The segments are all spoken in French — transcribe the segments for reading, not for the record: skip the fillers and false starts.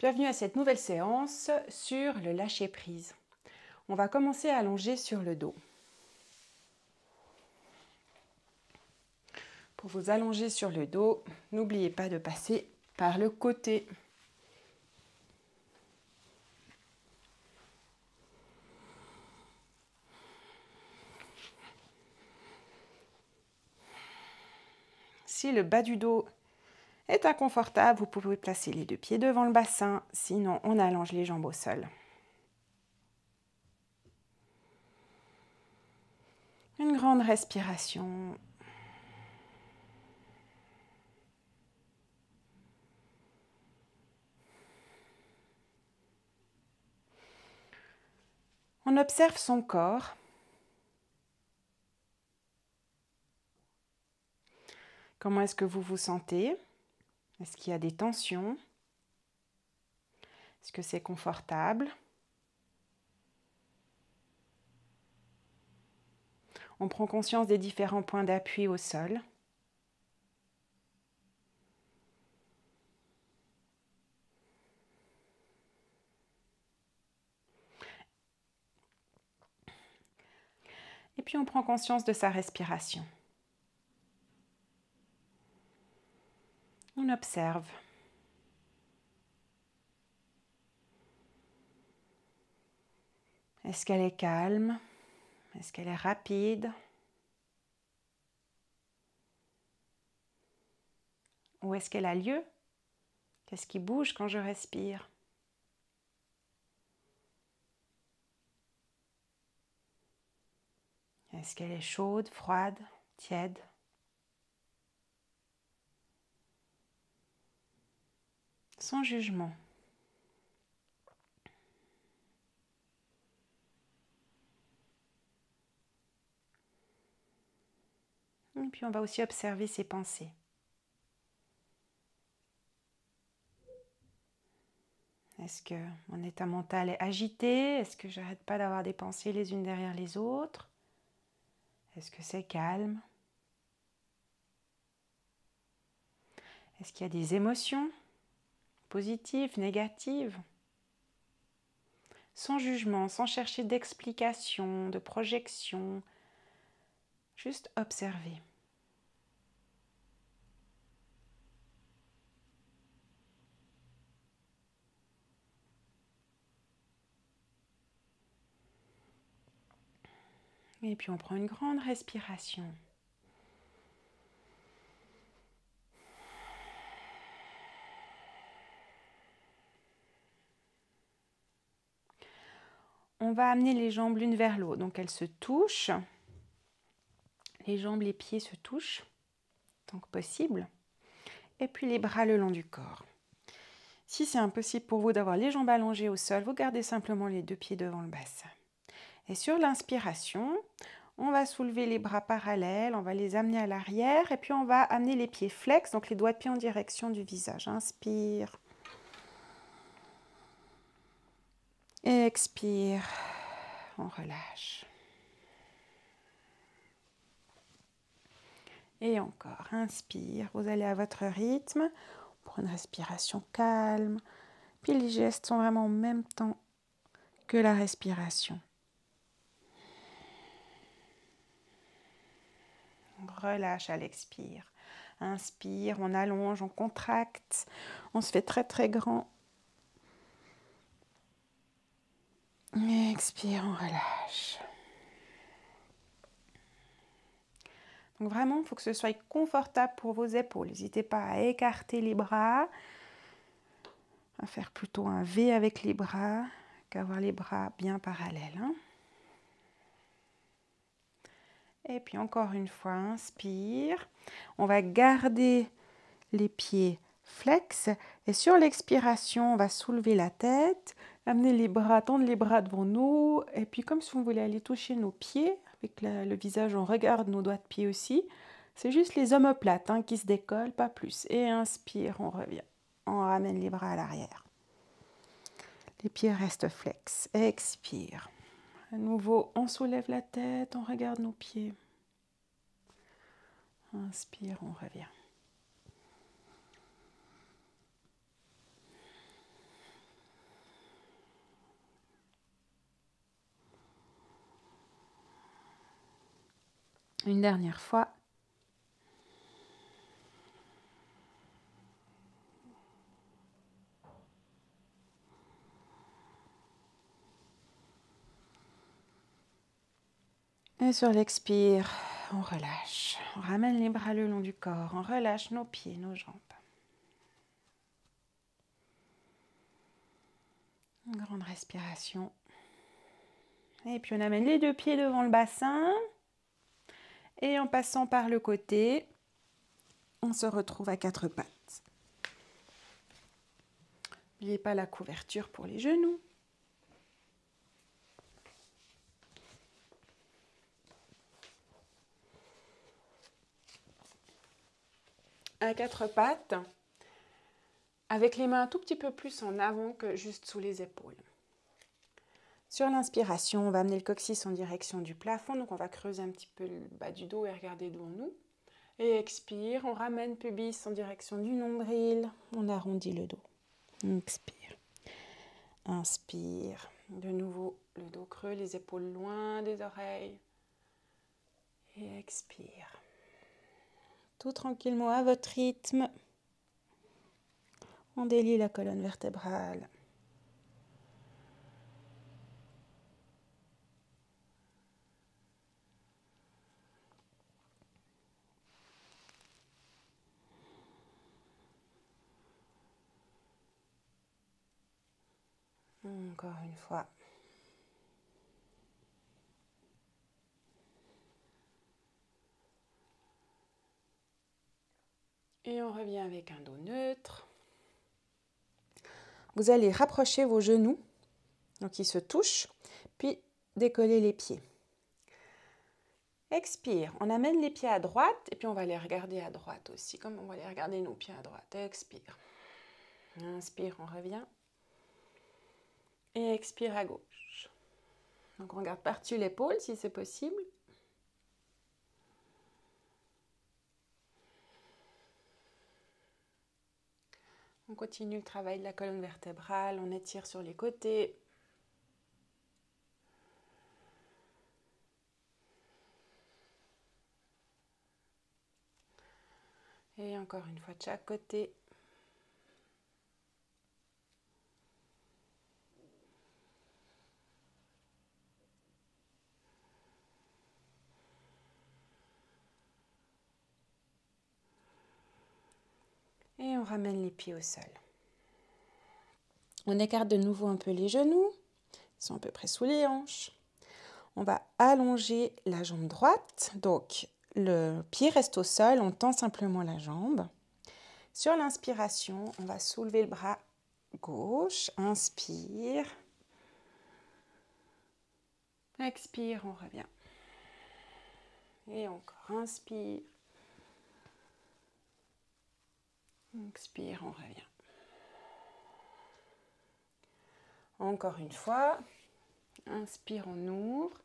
Bienvenue à cette nouvelle séance sur le lâcher-prise. On va commencer à allonger sur le dos. Pour vous allonger sur le dos, n'oubliez pas de passer par le côté. Si le bas du dos est inconfortable, vous pouvez placer les deux pieds devant le bassin, sinon on allonge les jambes au sol. Une grande respiration. On observe son corps. Comment est-ce que vous vous sentez? Est-ce qu'il y a des tensions? Est-ce que c'est confortable? On prend conscience des différents points d'appui au sol. Et puis on prend conscience de sa respiration. On observe. Est-ce qu'elle est calme? Est-ce qu'elle est rapide? Ou est-ce qu'elle a lieu? Qu'est-ce qui bouge quand je respire? Est-ce qu'elle est chaude, froide, tiède? Sans jugement. Et puis on va aussi observer ses pensées. Est-ce que mon état mental est agité? Est-ce que j'arrête pas d'avoir des pensées les unes derrière les autres? Est-ce que c'est calme? Est-ce qu'il y a des émotions positives, négatives? Sans jugement, sans chercher d'explication, de projection, juste observer. Et puis on prend une grande respiration. On va amener les jambes l'une vers l'autre. Donc elles se touchent. Les jambes, les pieds se touchent, tant que possible. Et puis les bras le long du corps. Si c'est impossible pour vous d'avoir les jambes allongées au sol, vous gardez simplement les deux pieds devant le bassin. Et sur l'inspiration, on va soulever les bras parallèles, on va les amener à l'arrière et puis on va amener les pieds flex, donc les doigts de pied en direction du visage. Inspire. Expire. On relâche. Et encore, inspire. Vous allez à votre rythme pour une respiration calme. Puis les gestes sont vraiment en même temps que la respiration. On relâche à l'expire. Inspire, on allonge, on contracte. On se fait très très grand. Expire, on relâche. Donc vraiment, il faut que ce soit confortable pour vos épaules. N'hésitez pas à écarter les bras, à faire plutôt un V avec les bras, qu'avoir les bras bien parallèles. Et puis encore une fois, inspire. On va garder les pieds flex et sur l'expiration, on va soulever la tête, amener les bras, tendre les bras devant nous et puis comme si on voulait aller toucher nos pieds, avec le visage, on regarde nos doigts de pied aussi. C'est juste les omoplates qui se décollent, pas plus. Et inspire, on revient. On ramène les bras à l'arrière. Les pieds restent flex. Expire. À nouveau, on soulève la tête, on regarde nos pieds. Inspire, on revient. Une dernière fois. Et sur l'expire, on relâche. On ramène les bras le long du corps. On relâche nos pieds, nos jambes. Une grande respiration. Et puis on amène les deux pieds devant le bassin. Et en passant par le côté, on se retrouve à quatre pattes. N'oubliez pas la couverture pour les genoux. À quatre pattes, avec les mains un tout petit peu plus en avant que juste sous les épaules. Sur l'inspiration, on va amener le coccyx en direction du plafond, donc on va creuser un petit peu le bas du dos et regarder devant nous. Et expire, on ramène pubis en direction du nombril, on arrondit le dos. Expire. Inspire, de nouveau le dos creux, les épaules loin des oreilles. Et expire. Tout tranquillement à votre rythme. On délie la colonne vertébrale. Encore une fois. Et on revient avec un dos neutre. Vous allez rapprocher vos genoux, donc ils se touchent, puis décoller les pieds. Expire, on amène les pieds à droite et puis on va les regarder à droite aussi, comme on va les regarder nos pieds à droite. Expire. Inspire, on revient. Et expire à gauche. Donc on regarde par-dessus l'épaule si c'est possible. On continue le travail de la colonne vertébrale, on étire sur les côtés. Et encore une fois de chaque côté. Et on ramène les pieds au sol. On écarte de nouveau un peu les genoux. Ils sont à peu près sous les hanches. On va allonger la jambe droite. Donc, le pied reste au sol. On tend simplement la jambe. Sur l'inspiration, on va soulever le bras gauche. Inspire. Expire, on revient. Et encore, inspire. Expire, on revient. Encore une fois. Inspire, on ouvre.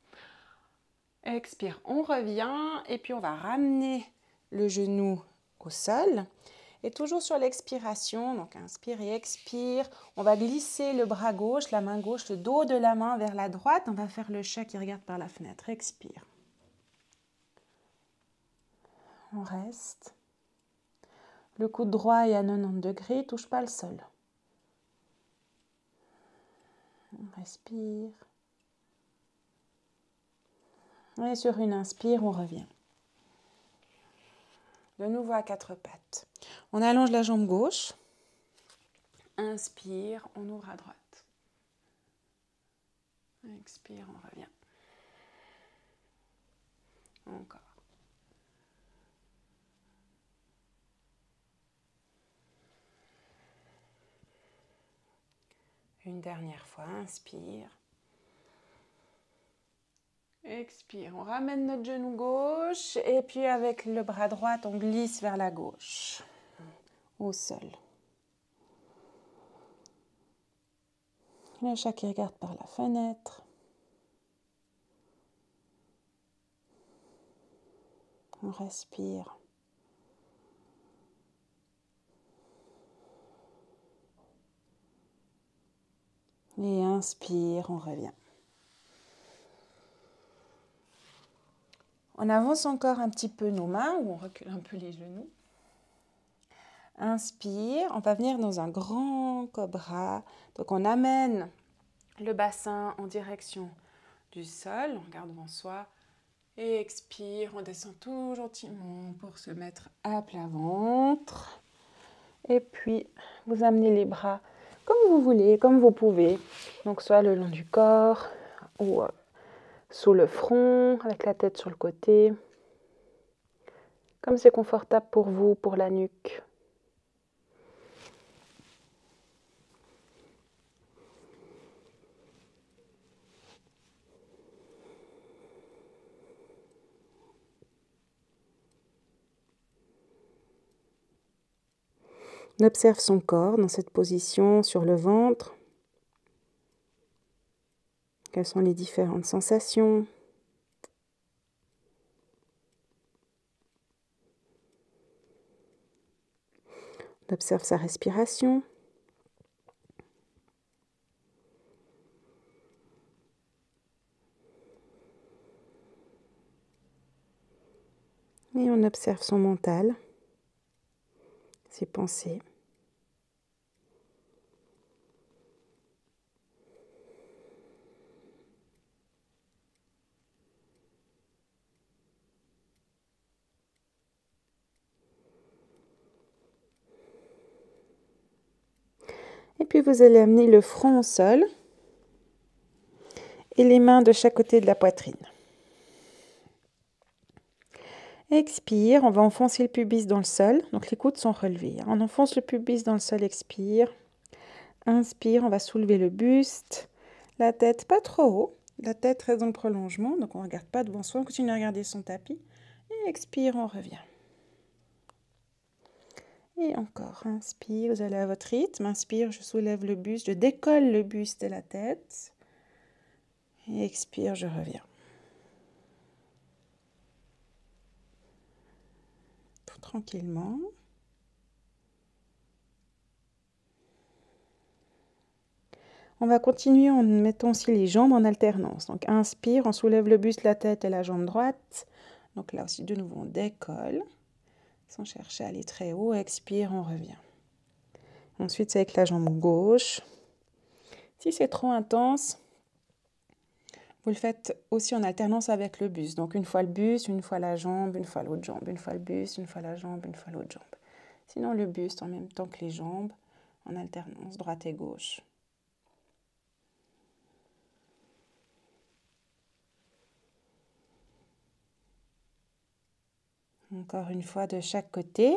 Expire, on revient. Et puis, on va ramener le genou au sol. Et toujours sur l'expiration, donc inspire et expire, on va glisser le bras gauche, la main gauche, le dos de la main vers la droite. On va faire le chat qui regarde par la fenêtre. Expire. On reste. Le coude droit est à 90 degrés, touche pas le sol. On respire. Et sur une inspire, on revient. De nouveau à quatre pattes. On allonge la jambe gauche. Inspire, on ouvre à droite. Expire, on revient. Encore. Une dernière fois, inspire. Expire, on ramène notre genou gauche et puis avec le bras droit, on glisse vers la gauche, au sol. Le chat qui regarde par la fenêtre. On respire. Et inspire, on revient. On avance encore un petit peu nos mains, ou on recule un peu les genoux. Inspire, on va venir dans un grand cobra. Donc on amène le bassin en direction du sol, on regarde devant soi. Et expire, on descend tout gentiment pour se mettre à plat ventre. Et puis, vous amenez les bras comme vous voulez, comme vous pouvez. Donc soit le long du corps ou sous le front, avec la tête sur le côté. Comme c'est confortable pour vous, pour la nuque. On observe son corps dans cette position sur le ventre. Quelles sont les différentes sensations? On observe sa respiration. Et on observe son mental, ses pensées. Et puis vous allez amener le front au sol et les mains de chaque côté de la poitrine. Expire, on va enfoncer le pubis dans le sol. Donc les coudes sont relevés. On enfonce le pubis dans le sol, expire. Inspire, on va soulever le buste, la tête pas trop haut. La tête reste dans le prolongement, donc on ne regarde pas devant soi, on continue à regarder son tapis. Et expire, on revient. Et encore, inspire, vous allez à votre rythme. Inspire, je soulève le buste, je décolle le buste et la tête. Et expire, je reviens. Tout tranquillement. On va continuer en mettant aussi les jambes en alternance. Donc inspire, on soulève le buste, la tête et la jambe droite. Donc là aussi, de nouveau, on décolle. Sans chercher à aller très haut. Expire, on revient. Ensuite, c'est avec la jambe gauche. Si c'est trop intense, vous le faites aussi en alternance avec le buste. Donc une fois le buste, une fois la jambe, une fois l'autre jambe. Une fois le buste, une fois la jambe, une fois l'autre jambe. Sinon le buste en même temps que les jambes, en alternance droite et gauche. Encore une fois de chaque côté.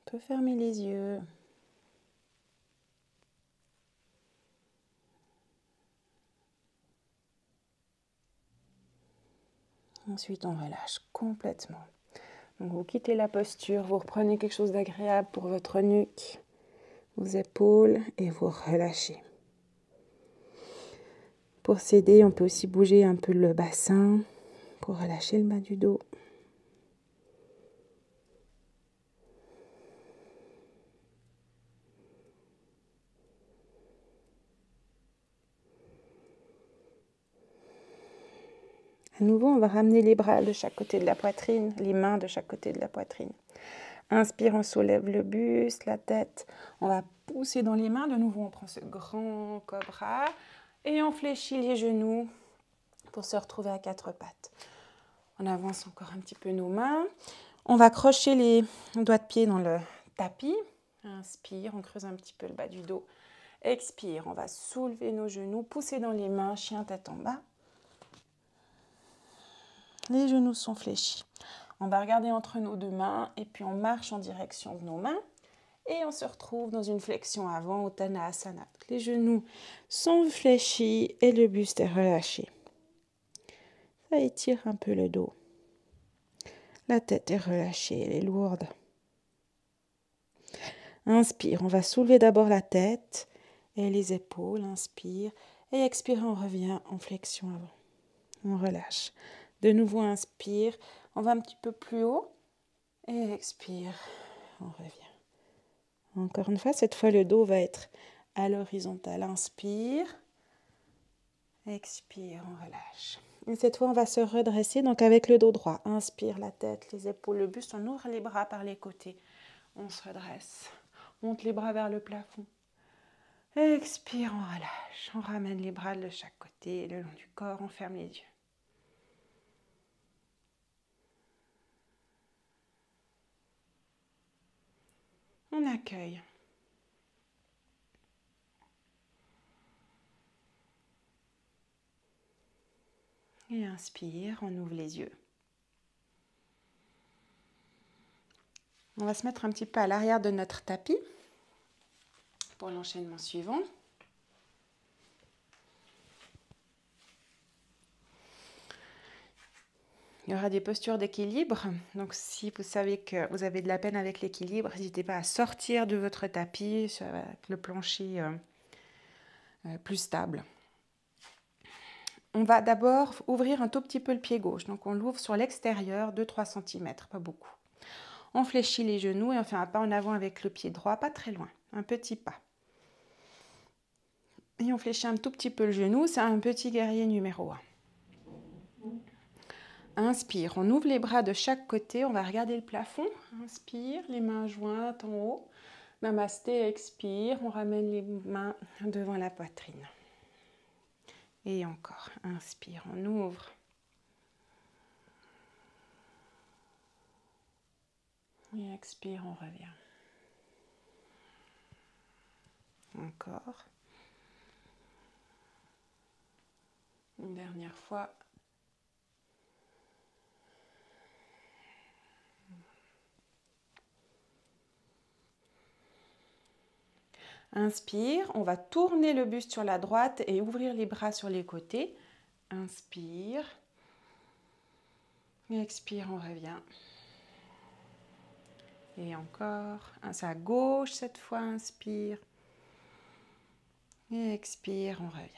On peut fermer les yeux. Ensuite, on relâche complètement. Donc, vous quittez la posture, vous reprenez quelque chose d'agréable pour votre nuque, vos épaules et vous relâchez. Pour s'aider, on peut aussi bouger un peu le bassin pour relâcher le bas du dos. À nouveau, on va ramener les bras de chaque côté de la poitrine, les mains de chaque côté de la poitrine. Inspire, on soulève le buste, la tête. On va pousser dans les mains. De nouveau, on prend ce grand cobra et on fléchit les genoux pour se retrouver à quatre pattes. On avance encore un petit peu nos mains. On va crocher les doigts de pied dans le tapis. Inspire, on creuse un petit peu le bas du dos. Expire, on va soulever nos genoux, pousser dans les mains, chien tête en bas. Les genoux sont fléchis. On va regarder entre nos deux mains et puis on marche en direction de nos mains. Et on se retrouve dans une flexion avant, Uttanasana. Les genoux sont fléchis et le buste est relâché. Ça étire un peu le dos. La tête est relâchée, elle est lourde. Inspire, on va soulever d'abord la tête et les épaules. Inspire et expire, on revient en flexion avant. On relâche. De nouveau, inspire, on va un petit peu plus haut et expire, on revient. Encore une fois, cette fois le dos va être à l'horizontale. Inspire. Expire, on relâche. Et cette fois, on va se redresser, donc avec le dos droit. Inspire, la tête, les épaules, le buste. On ouvre les bras par les côtés. On se redresse. Monte les bras vers le plafond. Expire, on relâche. On ramène les bras de chaque côté, le long du corps. On ferme les yeux. On accueille. Et inspire, on ouvre les yeux. On va se mettre un petit peu à l'arrière de notre tapis pour l'enchaînement suivant. Il y aura des postures d'équilibre. Donc, si vous savez que vous avez de la peine avec l'équilibre, n'hésitez pas à sortir de votre tapis avec le plancher plus stable. On va d'abord ouvrir un tout petit peu le pied gauche. Donc, on l'ouvre sur l'extérieur, 2-3 cm, pas beaucoup. On fléchit les genoux et on fait un pas en avant avec le pied droit, pas très loin, un petit pas. Et on fléchit un tout petit peu le genou, c'est un petit guerrier numéro 1. Inspire, on ouvre les bras de chaque côté, on va regarder le plafond. Inspire, les mains jointes en haut. Namasté, expire, on ramène les mains devant la poitrine. Et encore, inspire, on ouvre. Et expire, on revient. Encore. Une dernière fois. Inspire, on va tourner le buste sur la droite et ouvrir les bras sur les côtés. Inspire. Expire, on revient. Et encore. C'est à gauche cette fois, inspire. Et expire, on revient.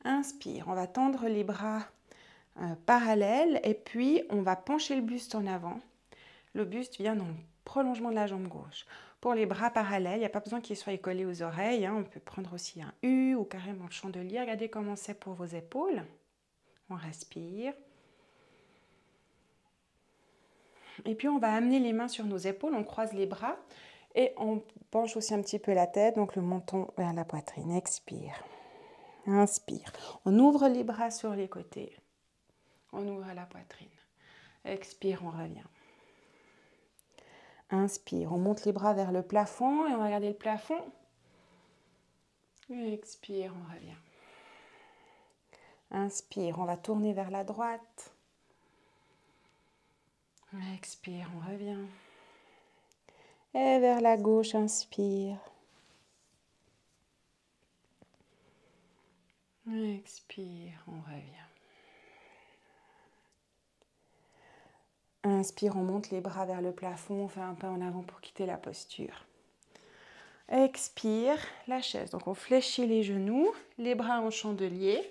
Inspire, on va tendre les bras parallèles et puis on va pencher le buste en avant. Le buste vient dans le prolongement de la jambe gauche. Pour les bras parallèles, il n'y a pas besoin qu'ils soient collés aux oreilles. On peut prendre aussi un U ou carrément le chandelier. Regardez comment c'est pour vos épaules. On respire. Et puis on va amener les mains sur nos épaules, on croise les bras et on penche aussi un petit peu la tête, donc le menton vers la poitrine. Expire. Inspire. On ouvre les bras sur les côtés. On ouvre la poitrine. Expire, on revient. Inspire, on monte les bras vers le plafond et on va regarder le plafond. Expire, on revient. Inspire, on va tourner vers la droite. Expire, on revient. Et vers la gauche, inspire. Expire, on revient. Inspire, on monte les bras vers le plafond, on fait un pas en avant pour quitter la posture. Expire, la chaise. Donc on fléchit les genoux, les bras en chandelier.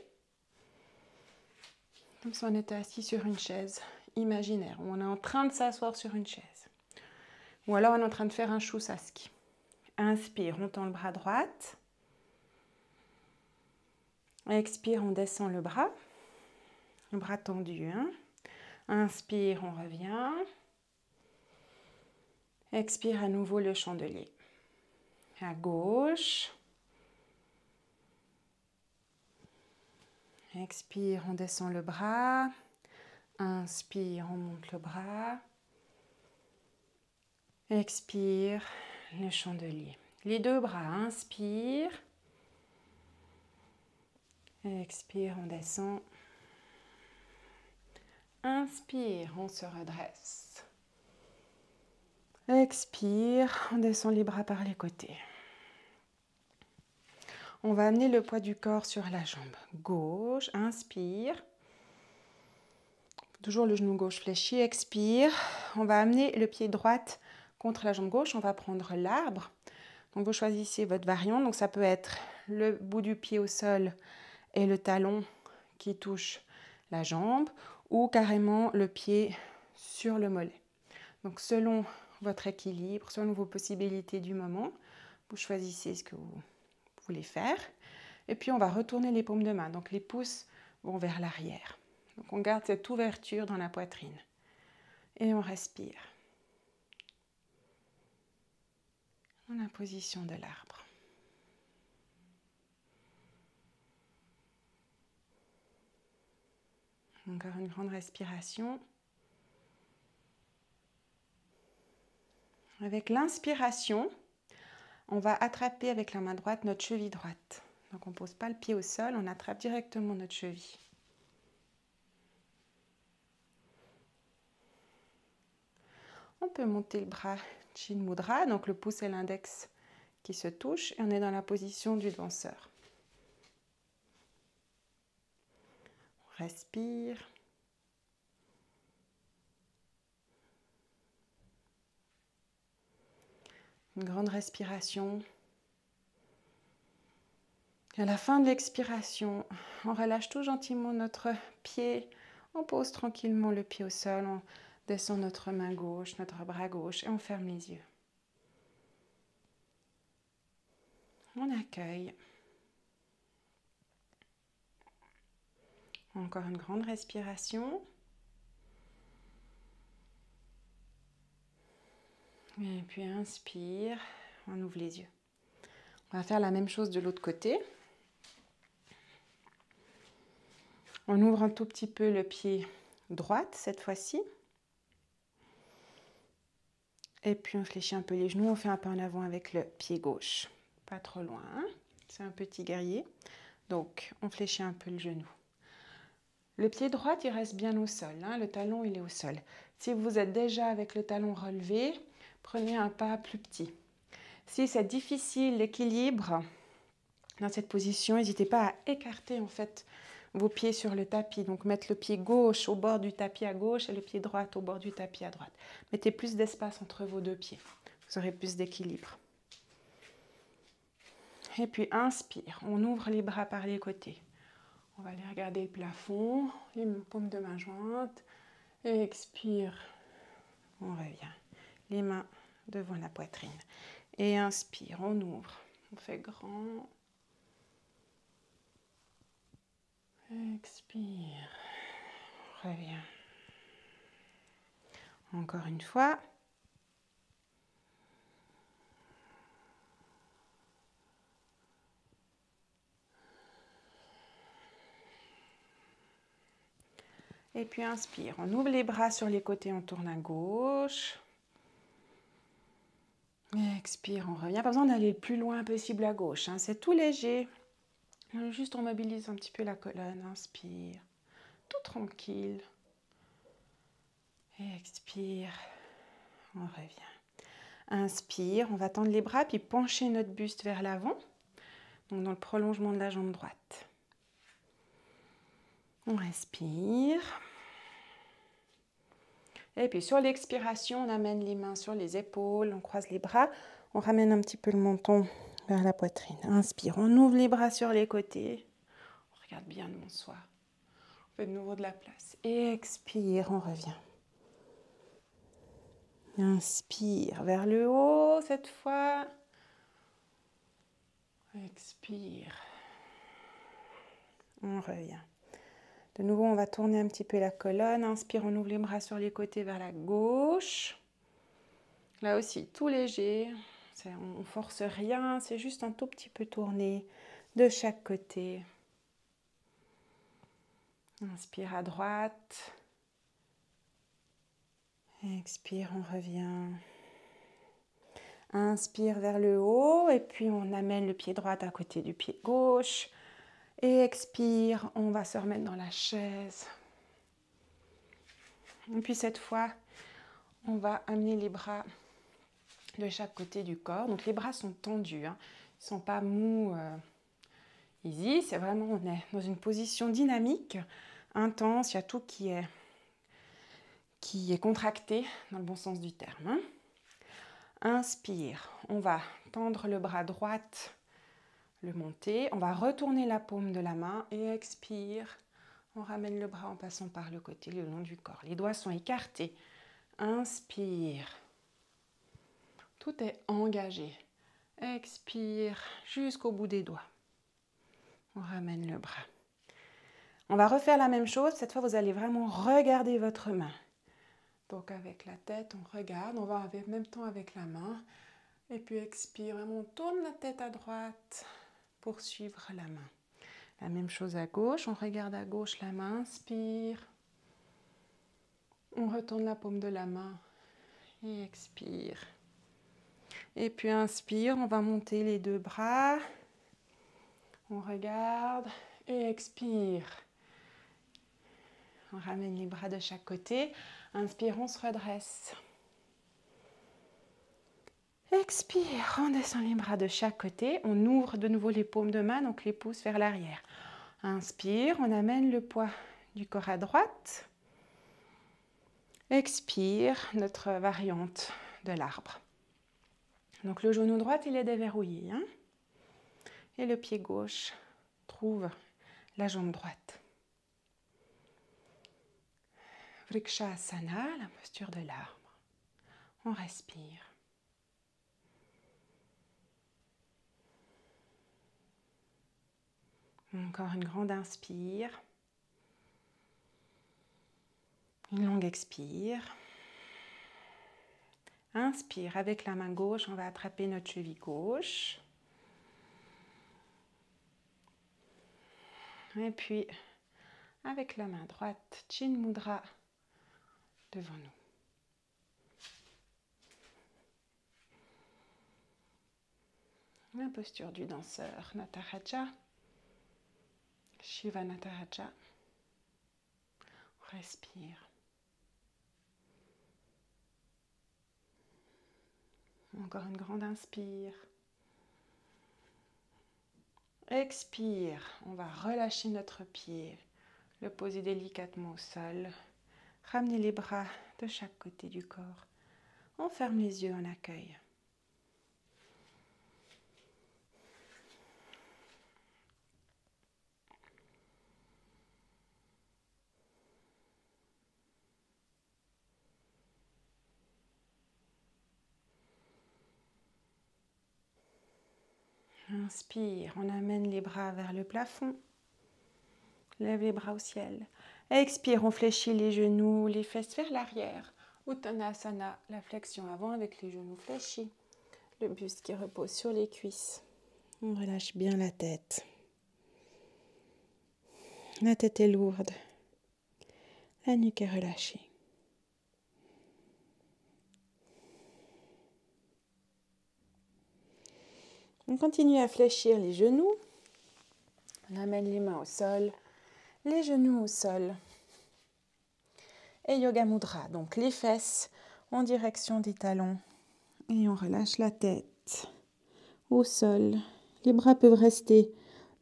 Comme si on était assis sur une chaise imaginaire. On est en train de s'asseoir sur une chaise. Ou alors on est en train de faire un Shusaski. Inspire, on tend le bras droit. Expire, on descend le bras tendu. Inspire, on revient. Expire à nouveau le chandelier. À gauche. Expire, on descend le bras. Inspire, on monte le bras. Expire, le chandelier. Les deux bras, inspire. Expire, on descend. Inspire, on se redresse. Expire, on descend les bras par les côtés. On va amener le poids du corps sur la jambe gauche. Inspire. Toujours le genou gauche fléchi. Expire. On va amener le pied droit contre la jambe gauche. On va prendre l'arbre. Donc vous choisissez votre variante. Donc ça peut être le bout du pied au sol et le talon qui touche la jambe ou carrément le pied sur le mollet. Donc selon votre équilibre, selon vos possibilités du moment, Vous choisissez ce que vous voulez faire. Et puis on va retourner les paumes de main. Donc les pouces vont vers l'arrière. Donc on garde cette ouverture dans la poitrine. Et on respire. Dans la position de l'arbre. Encore une grande respiration. Avec l'inspiration, on va attraper avec la main droite notre cheville droite. Donc on ne pose pas le pied au sol, on attrape directement notre cheville. On peut monter le bras Chin Mudra, donc le pouce et l'index qui se touchent, et on est dans la position du danseur. On respire. Une grande respiration. Et à la fin de l'expiration, on relâche tout gentiment notre pied. On pose tranquillement le pied au sol. On descend notre main gauche, notre bras gauche et on ferme les yeux. On accueille. Encore une grande respiration. Et puis inspire, on ouvre les yeux. On va faire la même chose de l'autre côté. On ouvre un tout petit peu le pied droit cette fois-ci. Et puis on fléchit un peu les genoux, on fait un pas en avant avec le pied gauche. Pas trop loin, hein? C'est un petit guerrier. Donc on fléchit un peu le genou. Le pied droit, il reste bien au sol, hein? Le talon, il est au sol. Si vous êtes déjà avec le talon relevé, prenez un pas plus petit. Si c'est difficile l'équilibre dans cette position, n'hésitez pas à écarter en fait vos pieds sur le tapis. Donc mettre le pied gauche au bord du tapis à gauche et le pied droit au bord du tapis à droite. Mettez plus d'espace entre vos deux pieds. Vous aurez plus d'équilibre. Et puis inspire, on ouvre les bras par les côtés. On va aller regarder le plafond, les paumes de main jointes. Et expire, on revient. Les mains devant la poitrine. Et inspire, on ouvre. On fait grand. Expire. Reviens. Encore une fois. Et puis inspire. On ouvre les bras sur les côtés, on tourne à gauche. Expire, on revient. Pas besoin d'aller le plus loin possible à gauche, hein. C'est tout léger. Juste on mobilise un petit peu la colonne. Inspire. Tout tranquille. Et expire. On revient. Inspire. On va tendre les bras puis pencher notre buste vers l'avant. Donc dans le prolongement de la jambe droite. On respire. Et puis sur l'expiration, on amène les mains sur les épaules, on croise les bras, on ramène un petit peu le menton vers la poitrine. Inspire, on ouvre les bras sur les côtés. On regarde bien devant soi. On fait de nouveau de la place. Et expire, on revient. Inspire vers le haut cette fois. Expire. On revient. De nouveau, on va tourner un petit peu la colonne. Inspire, on ouvre les bras sur les côtés vers la gauche. Là aussi, tout léger. On ne force rien, c'est juste un tout petit peu tourné de chaque côté. Inspire à droite. Expire, on revient. Inspire vers le haut et puis on amène le pied droit à côté du pied gauche. Et expire, on va se remettre dans la chaise. Et puis cette fois, on va amener les bras de chaque côté du corps. Donc les bras sont tendus, hein. Ils ne sont pas mous, easy. C'est vraiment, on est dans une position dynamique, intense. Il y a tout qui est contracté dans le bon sens du terme, hein. Inspire, on va tendre le bras droit, le monter. On va retourner la paume de la main et expire. On ramène le bras en passant par le côté, le long du corps. Les doigts sont écartés. Inspire. Tout est engagé. Expire jusqu'au bout des doigts. On ramène le bras. On va refaire la même chose. Cette fois, vous allez vraiment regarder votre main. Donc, avec la tête, on regarde. On va en même temps avec la main. Et puis, expire. Vraiment, on tourne la tête à droite pour suivre la main. La même chose à gauche. On regarde à gauche la main. Inspire. On retourne la paume de la main. Et expire. Et puis, inspire. On va monter les deux bras. On regarde. Et expire. On ramène les bras de chaque côté. Inspire, on se redresse. Expire, on descend les bras de chaque côté. On ouvre de nouveau les paumes de main, donc les pouces vers l'arrière. Inspire, on amène le poids du corps à droite. Expire, notre variante de l'arbre. Donc le genou droit, il est déverrouillé. Et le pied gauche trouve la jambe droite. Vrikshasana, la posture de l'arbre. On respire. Encore une grande inspire. Une longue expire. Inspire, avec la main gauche, on va attraper notre cheville gauche. Et puis, avec la main droite, Chin Mudra devant nous. La posture du danseur, Nataraja. Shiva Nataraja. On respire. Encore une grande inspire. Expire. On va relâcher notre pied. Le poser délicatement au sol. Ramener les bras de chaque côté du corps. On ferme les yeux en accueil. Inspire, on amène les bras vers le plafond. Lève les bras au ciel. Expire, on fléchit les genoux, les fesses vers l'arrière. Uttanasana, la flexion avant avec les genoux fléchis. Le buste qui repose sur les cuisses. On relâche bien la tête. La tête est lourde. La nuque est relâchée. On continue à fléchir les genoux. On amène les mains au sol, les genoux au sol. Et Yoga Mudra, donc les fesses en direction des talons. Et on relâche la tête au sol. Les bras peuvent rester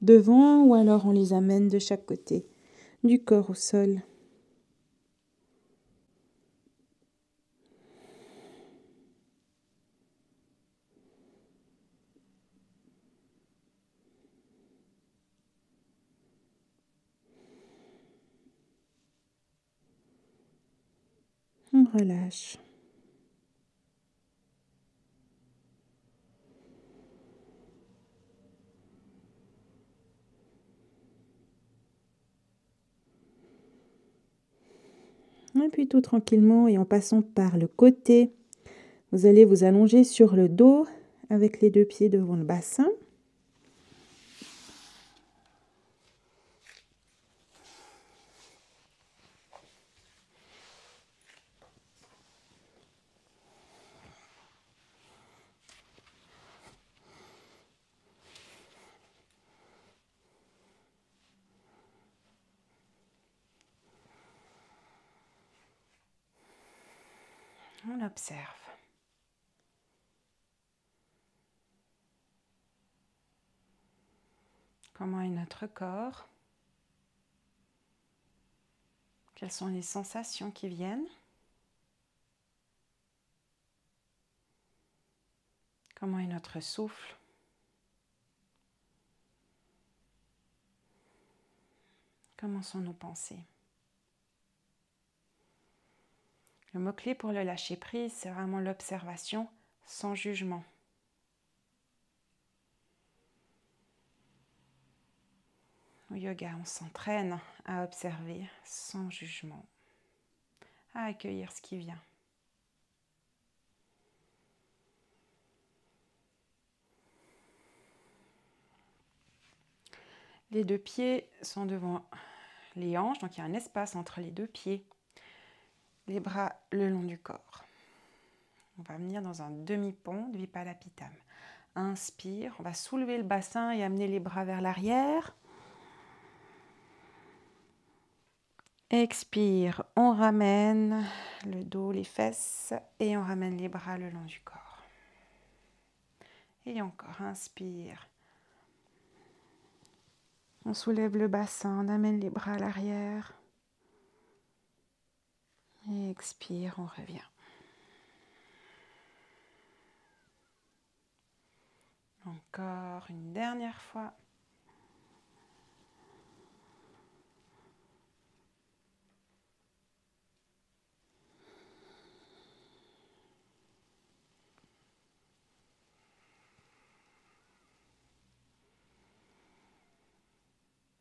devant ou alors on les amène de chaque côté du corps au sol. On relâche. Et puis tout tranquillement et en passant par le côté, vous allez vous allonger sur le dos avec les deux pieds devant le bassin. On observe. Comment est notre corps? Quelles sont les sensations qui viennent? Comment est notre souffle? Comment sont nos pensées? Le mot-clé pour le lâcher prise, c'est vraiment l'observation sans jugement. Au yoga, on s'entraîne à observer sans jugement, à accueillir ce qui vient. Les deux pieds sont devant les hanches, donc il y a un espace entre les deux pieds. Les bras le long du corps. On va venir dans un demi-pont de Vipalapitam. Inspire, on va soulever le bassin et amener les bras vers l'arrière. Expire, on ramène le dos, les fesses et on ramène les bras le long du corps. Et encore, inspire. On soulève le bassin, on amène les bras à l'arrière. Et expire, on revient. Encore une dernière fois.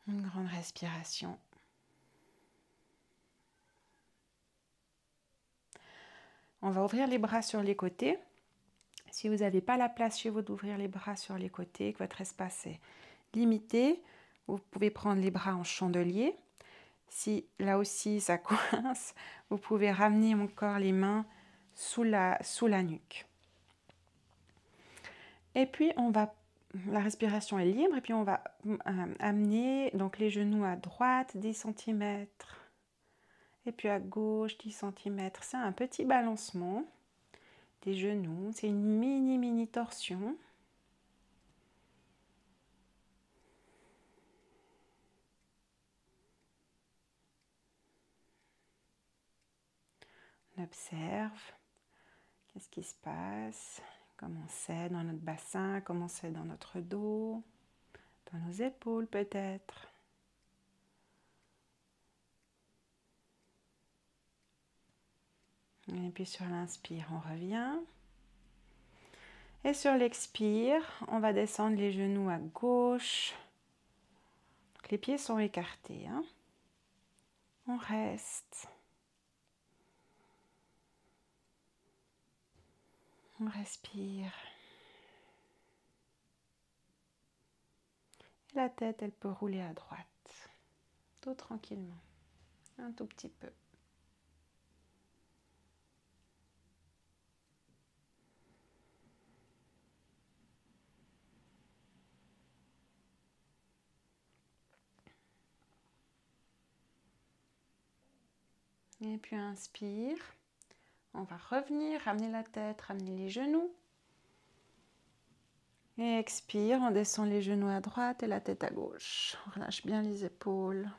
Une grande respiration. On va ouvrir les bras sur les côtés. Si vous n'avez pas la place chez vous d'ouvrir les bras sur les côtés, que votre espace est limité, vous pouvez prendre les bras en chandelier. Si là aussi ça coince, vous pouvez ramener encore les mains sous la nuque. Et puis la respiration est libre et puis on va amener donc les genoux à droite 10 cm et puis à gauche 10 cm. C'est un petit balancement des genoux, c'est une mini torsion. On observe qu'est-ce qui se passe, comment c'est dans notre bassin, comment c'est dans notre dos, dans nos épaules peut-être. Et puis sur l'inspire, on revient. Et sur l'expire, on va descendre les genoux à gauche. Donc les pieds sont écartés. Hein. On reste. On respire. Et la tête, elle peut rouler à droite. Tout tranquillement. Un tout petit peu. Et puis inspire. On va revenir, ramener la tête, ramener les genoux. Et expire, on descend les genoux à droite et la tête à gauche. On relâche bien les épaules.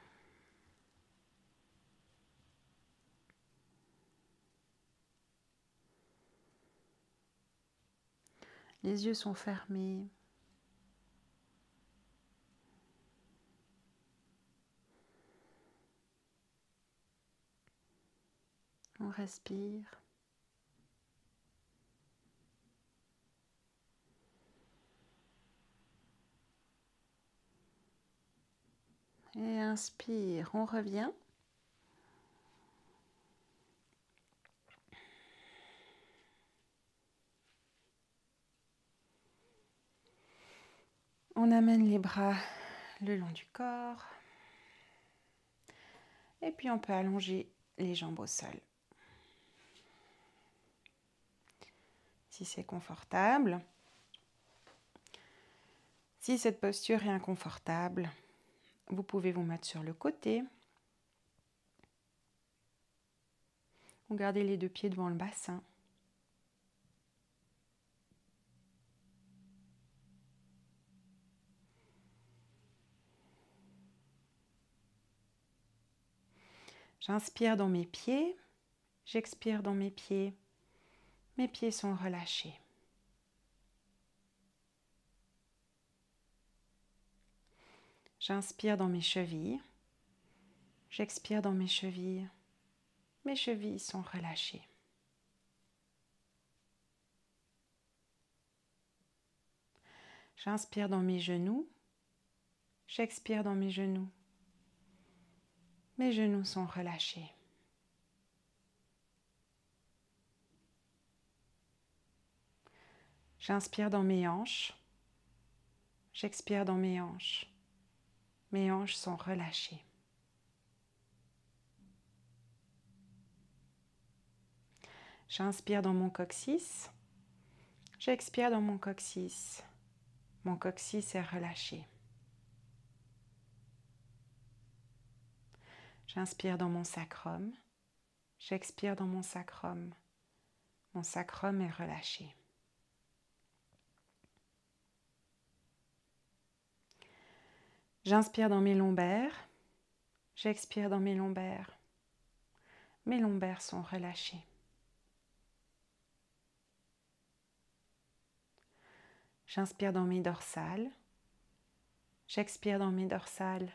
Les yeux sont fermés. On respire. Et inspire, on revient. On amène les bras le long du corps. Et puis on peut allonger les jambes au sol. Si c'est confortable. Si cette posture est inconfortable, vous pouvez vous mettre sur le côté. Ou gardez les deux pieds devant le bassin. J'inspire dans mes pieds, j'expire dans mes pieds. Mes pieds sont relâchés. J'inspire dans mes chevilles, j'expire dans mes chevilles. Mes chevilles sont relâchées. J'inspire dans mes genoux, J'expire dans mes genoux. Mes genoux sont relâchés. J'inspire dans mes hanches. J'expire dans mes hanches. Mes hanches sont relâchées. J'inspire dans mon coccyx. J'expire dans mon coccyx. Mon coccyx est relâché. J'inspire dans mon sacrum. J'expire dans mon sacrum. Mon sacrum est relâché. J'inspire dans mes lombaires. J'expire dans mes lombaires. Mes lombaires sont relâchés. J'inspire dans mes dorsales. J'expire dans mes dorsales.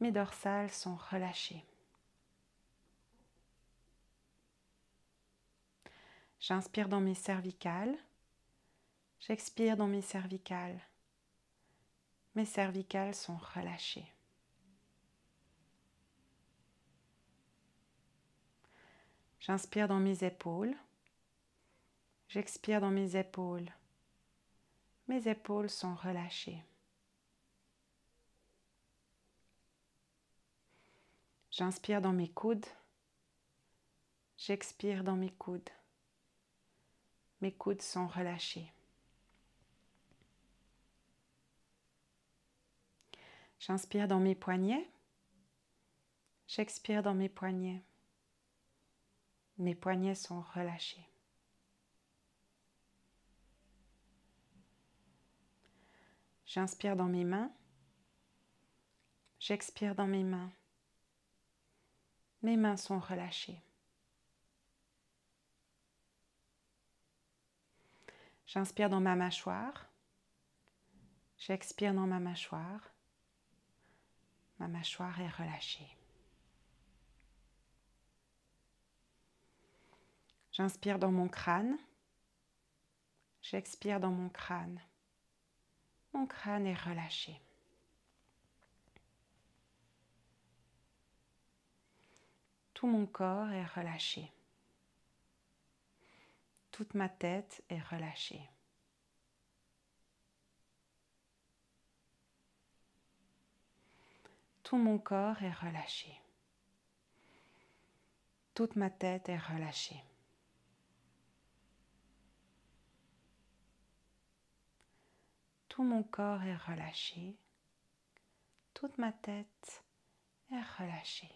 Mes dorsales sont relâchées. J'inspire dans mes cervicales. J'expire dans mes cervicales. Mes cervicales sont relâchées. J'inspire dans mes épaules. J'expire dans mes épaules. Mes épaules sont relâchées. J'inspire dans mes coudes. J'expire dans mes coudes. Mes coudes sont relâchés. J'inspire dans mes poignets. J'expire dans mes poignets. Mes poignets sont relâchés. J'inspire dans mes mains. J'expire dans mes mains. Mes mains sont relâchées. J'inspire dans ma mâchoire. J'expire dans ma mâchoire. Ma mâchoire est relâchée. J'inspire dans mon crâne. J'expire dans mon crâne. Mon crâne est relâché. Tout mon corps est relâché. Toute ma tête est relâchée. Tout mon corps est relâché. Toute ma tête est relâchée. Tout mon corps est relâché. Toute ma tête est relâchée.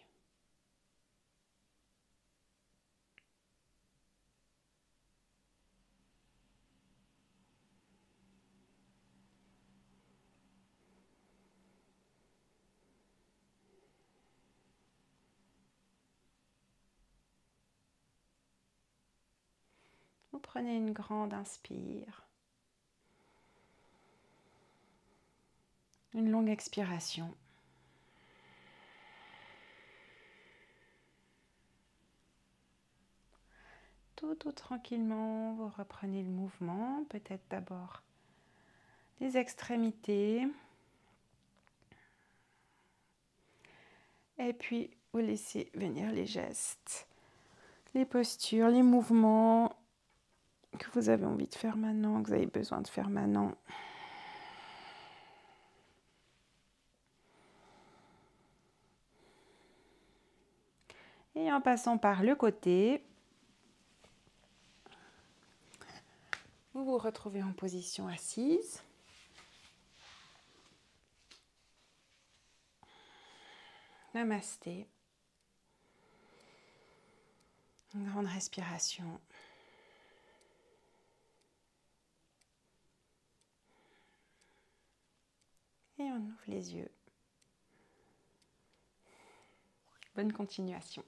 Vous prenez une grande inspire. Une longue expiration. Tout tranquillement, vous reprenez le mouvement, peut-être d'abord les extrémités. Et puis, vous laissez venir les gestes, les postures, les mouvements que vous avez envie de faire maintenant, que vous avez besoin de faire maintenant. Et en passant par le côté, vous vous retrouvez en position assise. Namasté. Une grande respiration. Et on ouvre les yeux. Bonne continuation.